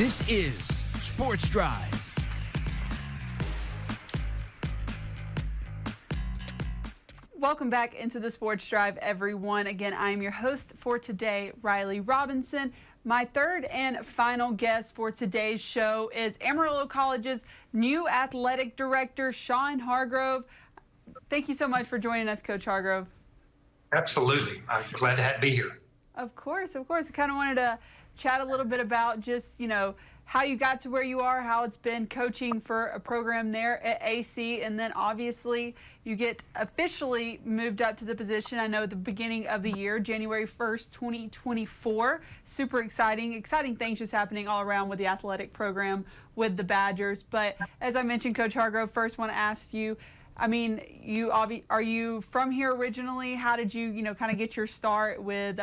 This is Sports Drive. Welcome back into the Sports Drive, everyone. Again, I am your host for today, Riley Robinson. My third and final guest for today's show is Amarillo College's new athletic director, Sean Hargrove. Thank you so much for joining us, Coach Hargrove. Absolutely. I'm glad to be here. Of course. I kind of wanted to chat a little bit about just, how you got to where you are, how it's been coaching for a program there at AC, and then obviously you get officially moved up to the position, I know, at the beginning of the year, January 1st, 2024. Super exciting things just happening all around with the athletic program with the Badgers. But as I mentioned, Coach Hargrove, first want to ask you, are you from here originally? How did you, kind of get your start with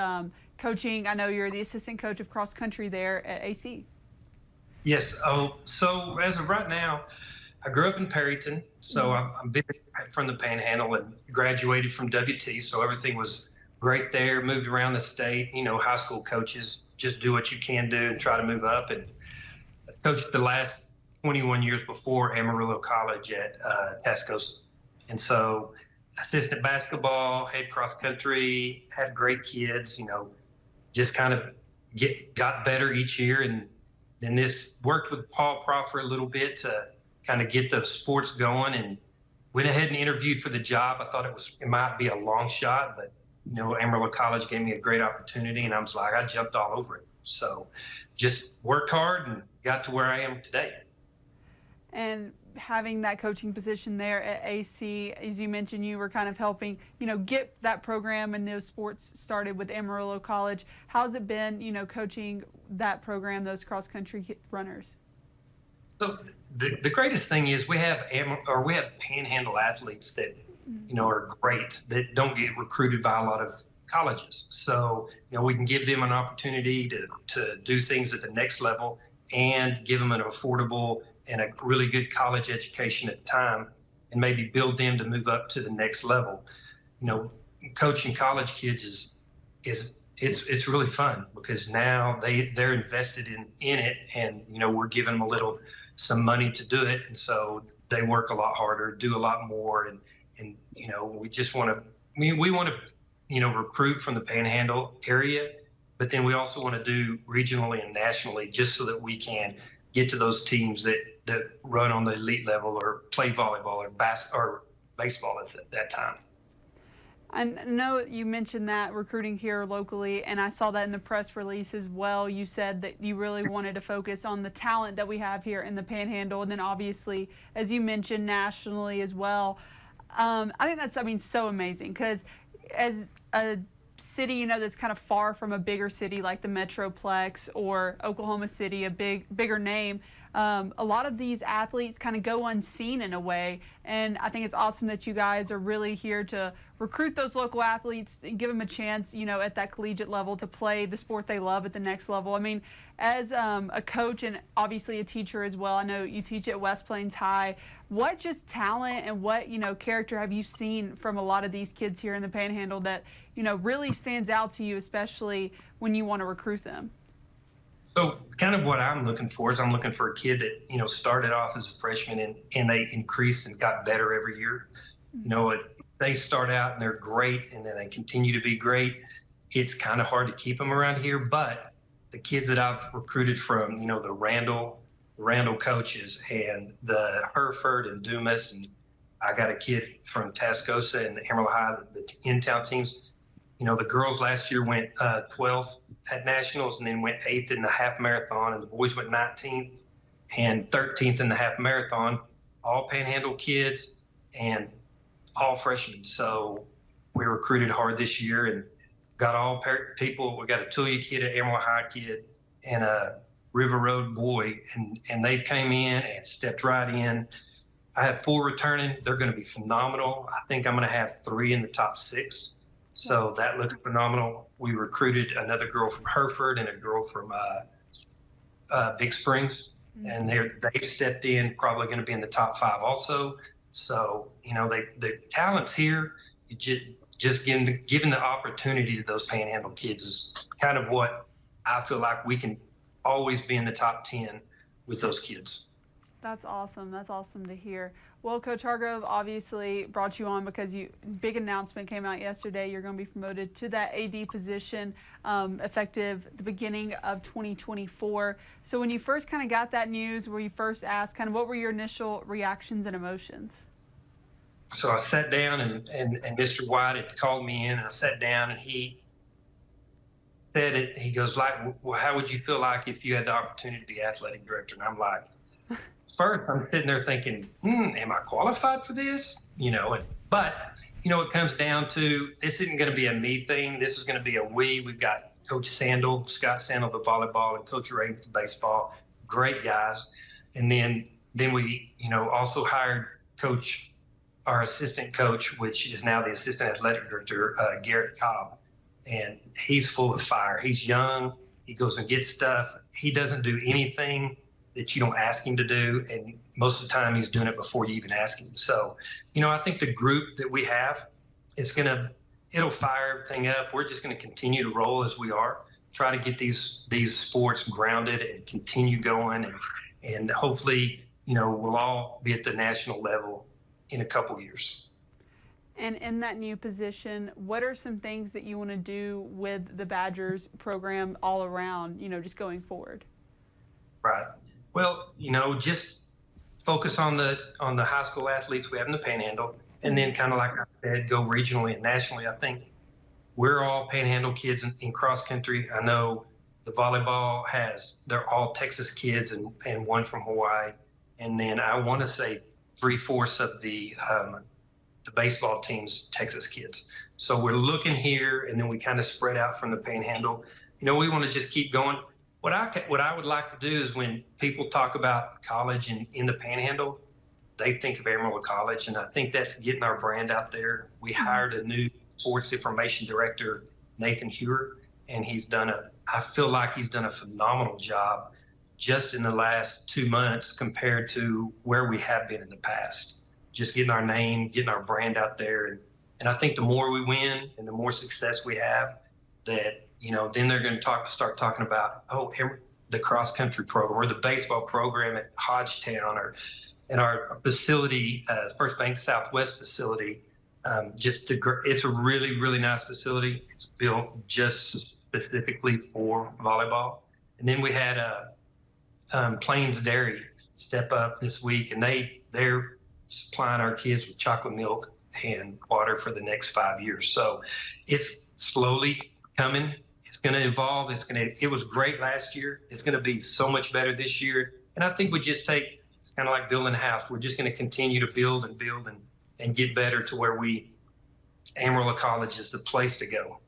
coaching? I know you're the assistant coach of cross country there at AC. Yes. So as of right now, I grew up in Perryton. So I'm big from the Panhandle and graduated from WT. So everything was great there. Moved around the state. High school coaches just do what you can do and try to move up. And I coached the last 21 years before Amarillo College at Tascosa. And so assistant basketball, head cross country, had great kids, just kind of got better each year. And then this worked with Paul Prof for a little bit to kind of get the sports going, and went ahead and interviewed for the job. I thought it might be a long shot, but Amarillo College gave me a great opportunity, and I jumped all over it. So just worked hard and got to where I am today. And having that coaching position there at AC, as you mentioned, you were kind of helping, get that program and those sports started with Amarillo College. How's it been, coaching that program, those cross-country runners? So the greatest thing is we have Panhandle athletes that, are great, that don't get recruited by a lot of colleges. So, we can give them an opportunity to do things at the next level and give them an affordable and a really good college education at the time, and maybe build them to move up to the next level. Coaching college kids it's really fun, because now they're invested in it, and we're giving them some money to do it, and so they work a lot harder, do a lot more, and we just want to we want to recruit from the Panhandle area, but then we also want to do regionally and nationally, just so that we can get to those teams that run on the elite level or play volleyball or baseball at that time. I know you mentioned that recruiting here locally, and I saw that in the press release as well. You said that you really wanted to focus on the talent that we have here in the Panhandle, and then obviously, as you mentioned, nationally as well. I think that's, so amazing, because as a city, that's kind of far from a bigger city like the Metroplex or Oklahoma City, a bigger name, a lot of these athletes kind of go unseen in a way, and I think it's awesome that you guys are really here to recruit those local athletes and give them a chance, at that collegiate level to play the sport they love at the next level. As a coach and obviously a teacher as well, I know you teach at West Plains High. What just talent and what, character have you seen from a lot of these kids here in the Panhandle that, really stands out to you, especially when you want to recruit them? So kind of what I'm looking for is I'm looking for a kid that, started off as a freshman and they increased and got better every year. They start out and they're great, and then they continue to be great. It's kind of hard to keep them around here, but the kids that I've recruited from, the Randall coaches and the Hereford and Dumas, and I got a kid from Tascosa and Amarillo High, the in-town teams. The girls last year went 12th at nationals, and then went 8th in the half marathon, and the boys went 19th and 13th in the half marathon. All Panhandle kids and all freshmen. So we recruited hard this year and got all people. We got a Tulia kid, an Amarillo High kid, and a River Road boy, and they've came in and stepped right in. I have 4 returning. They're going to be phenomenal. I think I'm going to have 3 in the top 6. So that looks phenomenal. We recruited another girl from Hereford and a girl from Big Springs, and they've stepped in, probably going to be in the top 5 also. So, the talent's here. Just giving the opportunity to those Panhandle kids is kind of what I feel like we can always be in the top 10 with those kids. That's awesome. That's awesome to hear. Well, Coach Hargrove obviously brought you on because big announcement came out yesterday. You're going to be promoted to that AD position effective the beginning of 2024. So when you first kind of got that news, were you first asked kind of what were your initial reactions and emotions? So I sat down and Mr. White had called me in, and I sat down, and he said it. He goes, like, well, how would you feel like if you had the opportunity to be athletic director? And I'm like, first, I'm sitting there thinking, am I qualified for this? But it comes down to this isn't going to be a me thing. This is going to be a we. We've got Coach Scott Sandel, the volleyball, and Coach Raines, the baseball. Great guys. And then we, also hired our assistant coach, which is now the assistant athletic director, Garrett Cobb. And he's full of fire. He's young. He goes and gets stuff. He doesn't do anything that you don't ask him to do. And most of the time he's doing it before you even ask him. So, I think the group that we have it'll fire everything up. We're just going to continue to roll as we are, try to get these sports grounded and continue going. And hopefully, we'll all be at the national level in a couple years. And in that new position, what are some things that you want to do with the Badgers program all around, just going forward? Right. Well, just focus on the high school athletes we have in the Panhandle, and then kind of like I said, go regionally and nationally. I think we're all Panhandle kids in cross country. I know the volleyball they're all Texas kids and one from Hawaii. And then I want to say 3/4 of the baseball team's Texas kids. So we're looking here, and then we kind of spread out from the Panhandle. We want to just keep going. What I would like to do is when people talk about college and in the Panhandle, they think of Amarillo College, and I think that's getting our brand out there. We hired a new sports information director, Nathan Hewer, and I feel like he's done a phenomenal job just in the last 2 months compared to where we have been in the past. Just getting our name, getting our brand out there. And I think the more we win and the more success we have, that, then they're going to start talking about, the cross country program or the baseball program at Hodgetown or in our facility, First Bank Southwest facility. It's a really, really nice facility. It's built just specifically for volleyball. And then we had Plains Dairy step up this week, and they're supplying our kids with chocolate milk and water for the next 5 years. So it's slowly coming. It's going to evolve. It was great last year. It's going to be so much better this year. And I think it's kind of like building a house. We're just going to continue to build and get better to where Amarillo College is the place to go.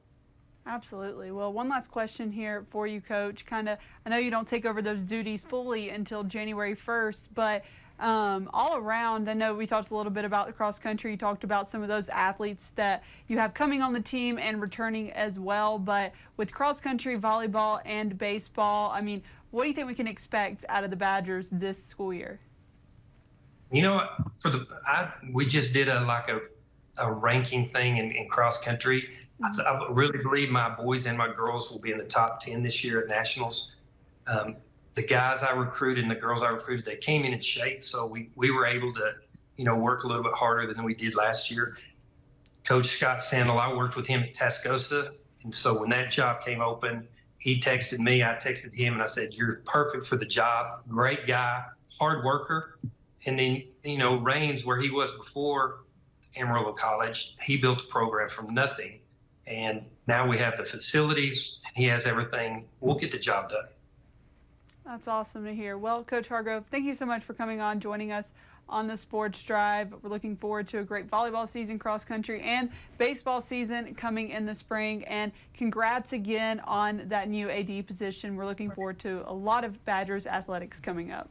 Absolutely. Well, one last question here for you, Coach. I know you don't take over those duties fully until January 1st, but all around, I know we talked a little bit about the cross country. You talked about some of those athletes that you have coming on the team and returning as well. But with cross country, volleyball, and baseball, what do you think we can expect out of the Badgers this school year? We just did a ranking thing in cross country. I really believe my boys and my girls will be in the top 10 this year at nationals. The guys I recruited and the girls I recruited, they came in shape. So we were able to, work a little bit harder than we did last year. Coach Scott Sandel, I worked with him at Tascosa. And so when that job came open, he texted me, I texted him, and I said, you're perfect for the job. Great guy, hard worker. And then, Raines, where he was before Amarillo College, he built a program from nothing. And now we have the facilities, and he has everything. We'll get the job done. That's awesome to hear. Well, Coach Hargrove, thank you so much for coming on, joining us on the Sports Drive. We're looking forward to a great volleyball season, cross country, and baseball season coming in the spring. And congrats again on that new AD position. We're looking forward to a lot of Badgers athletics coming up.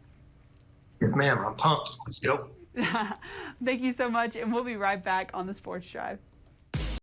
Yes, ma'am. I'm pumped. Let's go. Thank you so much, and we'll be right back on the Sports Drive.